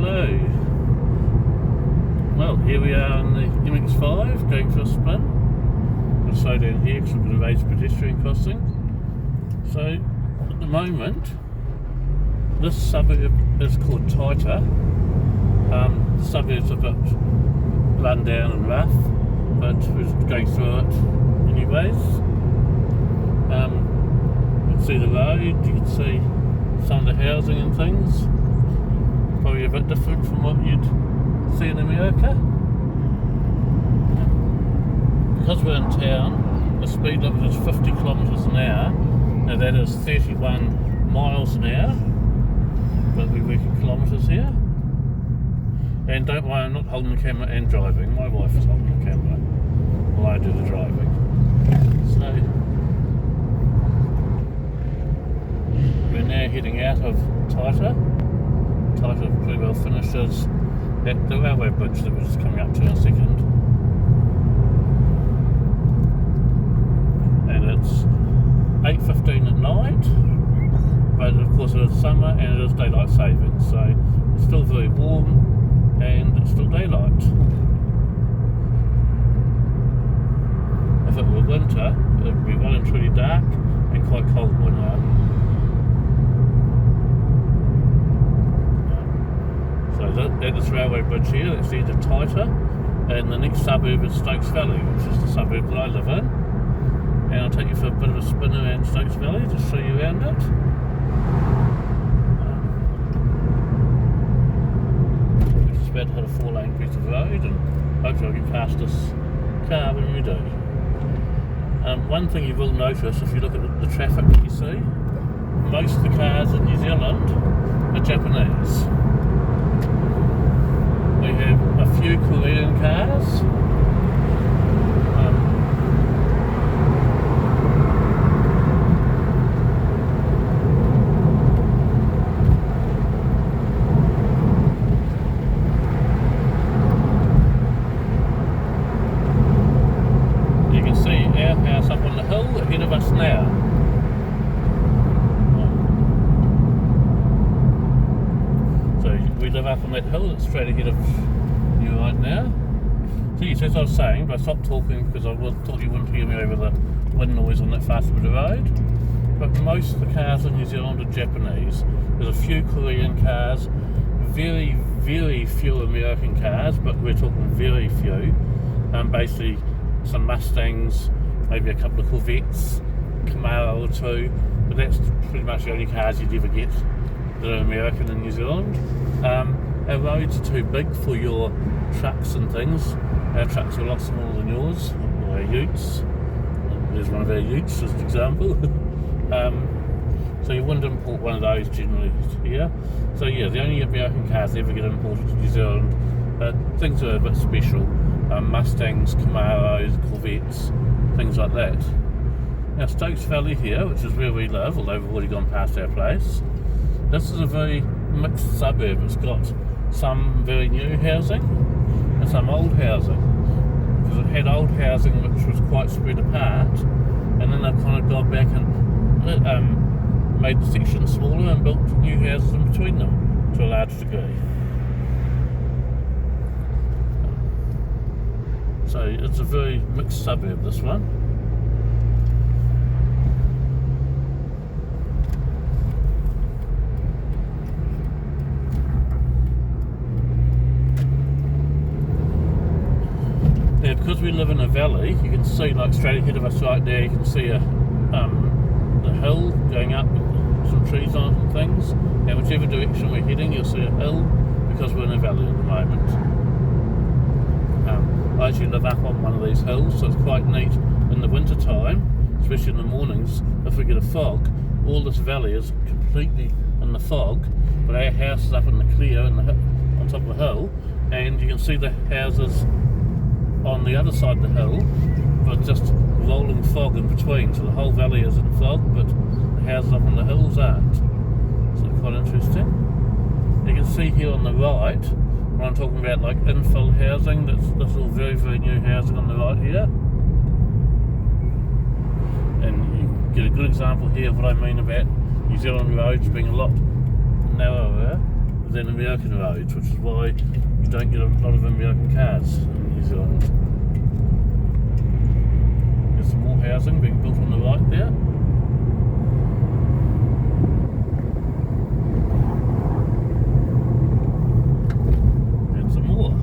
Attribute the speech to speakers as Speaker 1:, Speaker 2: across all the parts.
Speaker 1: Hello. Well, here we are on the MX-5 going for a spin. We'll slow down here because we're going to raise pedestrian crossing. So, at the moment, this suburb is called Taita. The suburb's a bit run down and rough, but we're going through it anyways. You can see the road, you can see some of the housing and things. Probably a bit different from what you'd see in America. Because we're in town, the speed limit is 50 kilometres an hour. Now that is 31 miles an hour, but we work in kilometres here. And don't worry, I'm not holding the camera and driving. My wife is holding the camera while I do the driving. So we're now heading out of Taita. Taita pretty well finishes at the railway bridge that we're just coming up to in a second. And it's 8:15 at night, but of course it is summer and it is daylight savings, so it's still very warm and it's still daylight. If it were winter, it would be well and truly dark and quite cold by now. So at this railway bridge here, that's the end of Taita, and the next suburb is Stokes Valley, which is the suburb that I live in. And I'll take you for a bit of a spin around Stokes Valley, just show you around it. We're just about to hit a 4-lane piece of road, and hopefully I'll get past this car when we do. One thing you will notice if you look at the traffic that you see, most of the cars in New Zealand are Japanese. We have a few Korean cars. You can see our house up on the hill ahead of us now. We live up on that hill that's straight ahead of you right now. So yes, as I was saying, but I stopped talking because I thought you wouldn't hear me over the wind noise on that fast bit of road. But most of the cars in New Zealand are Japanese. There's a few Korean cars, very, very few American cars, but we're talking very few. Basically some Mustangs, maybe a couple of Corvettes, Camaro or two, but that's pretty much the only cars you'd ever get that are American in New Zealand. Our roads are too big for your trucks and things. Our trucks are a lot smaller than yours, or our utes. There's one of our utes as an example. So you wouldn't import one of those generally here. So yeah, the only American cars that ever get imported to New Zealand, things are a bit special. Mustangs, Camaros, Corvettes, things like that. Now Stokes Valley here, which is where we live, although we've already gone past our place, this is a very mixed suburb. It's got some very new housing and some old housing, because it had old housing which was quite spread apart, and then they've kind of gone back and made the sections smaller and built new houses in between them to a large degree. So it's a very mixed suburb, this one. Now, because we live in a valley, you can see, like straight ahead of us right there, you can see the hill going up with some trees on it and things. And whichever direction we're heading, you'll see a hill because we're in a valley at the moment. I actually live up on one of these hills, so it's quite neat in the winter time, especially in the mornings. If we get a fog, all this valley is completely in the fog, but our house is up in the clear on top of the hill, and you can see the houses on the other side of the hill, but just rolling fog in between, so the whole valley is in fog, but the houses up on the hills aren't. So quite interesting. You can see here on the right, when I'm talking about like infill housing, that's all very, very new housing on the right here. And you get a good example here of what I mean about New Zealand roads being a lot narrower than American roads, which is why you don't get a lot of American cars in New Zealand. There's some more housing being built on the right there. And some more.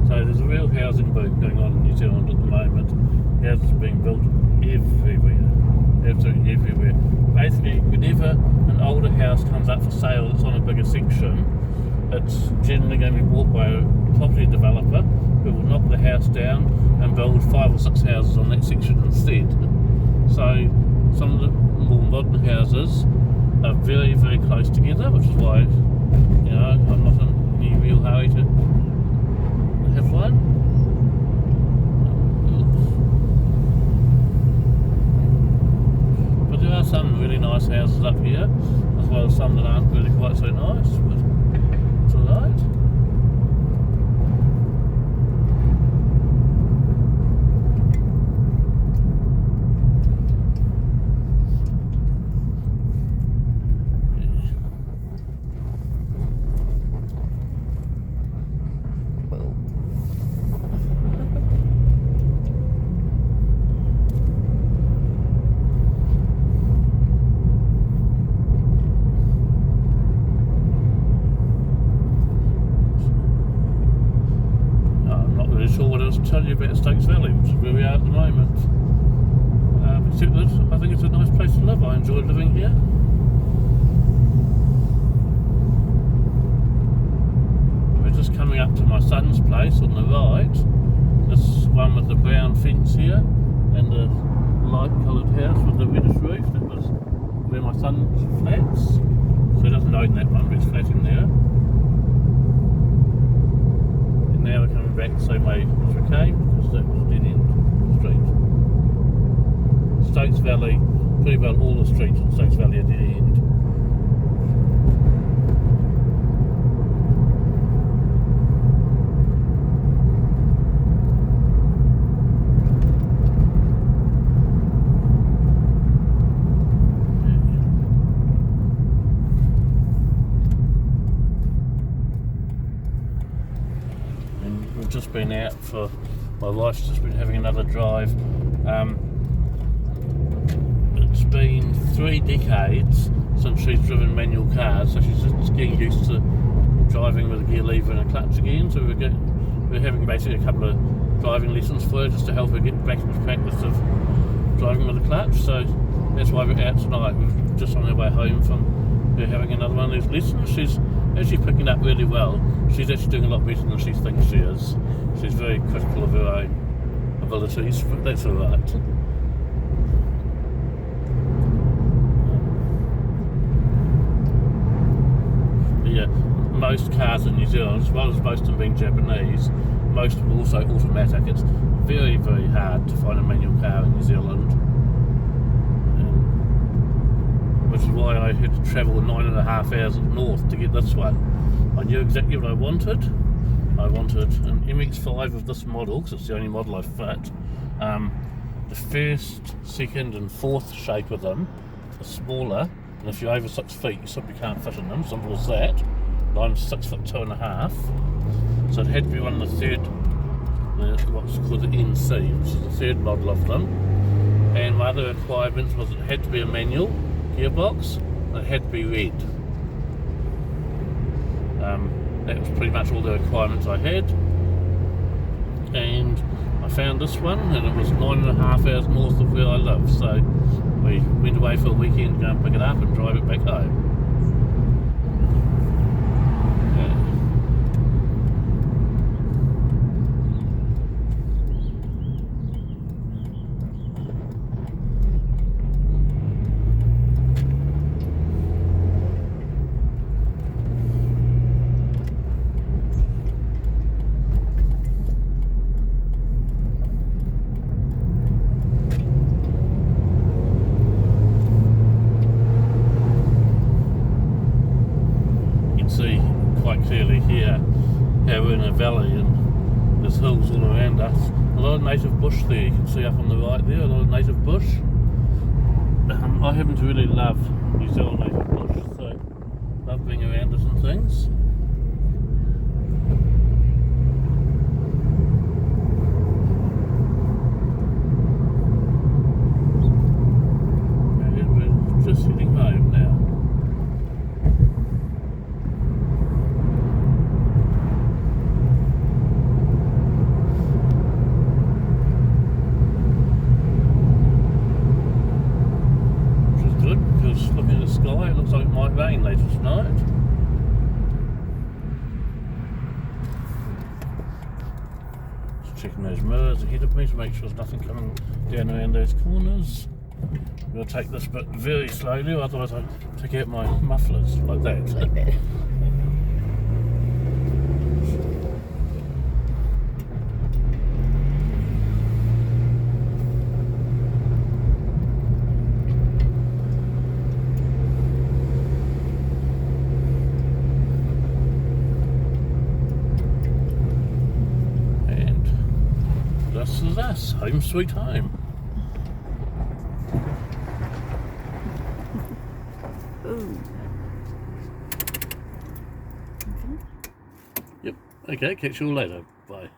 Speaker 1: So there's a real housing boom going on in New Zealand at the moment. Houses are being built everywhere. Absolutely everywhere. Basically, whenever an older house comes up for sale that's on a bigger section, it's generally going to be bought by a property developer who will knock the house down and build 5 or 6 houses on that section instead. So some of the more modern houses are very, very close together, which is why, you know, I'm not in any real hurry to have one. But there are some really nice houses up here, as well as some that aren't really quite so nice, but it's alright. Tell you about Stokes Valley, which is where we are at the moment. Except that I think it's a nice place to live. I enjoy living here. We're just coming up to my son's place on the right. This one with the brown fence here and the light coloured house with the reddish roof. That was where my son's flats. So he doesn't own that one, but he's flat in there. Now we're coming back the same way as we came, because that was dead end street. Stokes Valley, pretty well all the streets in Stokes Valley are dead end. Just been out for, my wife's just been having another drive. It's been 3 decades since she's driven manual cars, so she's just getting used to driving with a gear lever and a clutch again. So we're having basically a couple of driving lessons for her just to help her get back into practice of driving with a clutch. So that's why we're out tonight. We're just on our way home from her having another one of these lessons. She's actually picking up really well. She's actually doing a lot better than she thinks she is. She's very critical of her own abilities, but that's alright. Yeah, most cars in New Zealand, as well as most of them being Japanese, most of them are also automatic. It's very, very hard to find a manual car in New Zealand. Which is why I had to travel 9.5 hours north to get this one. I knew exactly what I wanted. I wanted an MX-5 of this model, because it's the only model I fit. The first, second and fourth shape of them are smaller, and if you're over 6 feet you simply can't fit in them, simple as that. But I'm 6'2.5", so it had to be one of the third, what's called the NC, which is the third model of them. And my other requirement was it had to be a manual gearbox, and it had to be red. That was pretty much all the requirements I had, and I found this one, and it was 9.5 hours north of where I live, so we went away for a weekend to go and pick it up and drive it back home. Clearly here how we're in a valley and there's hills all around us. A lot of native bush there, you can see up on the right there, a lot of native bush. I happen to really love New Zealand native bush, so looks like it might rain later tonight. Just checking those mirrors ahead of me to make sure there's nothing coming down around those corners. I'm going to take this bit very slowly, otherwise I'll take out my mufflers like that.
Speaker 2: Like that.
Speaker 1: And this is us, home sweet home.
Speaker 2: Ooh.
Speaker 1: Yep, okay, catch you all later. Bye.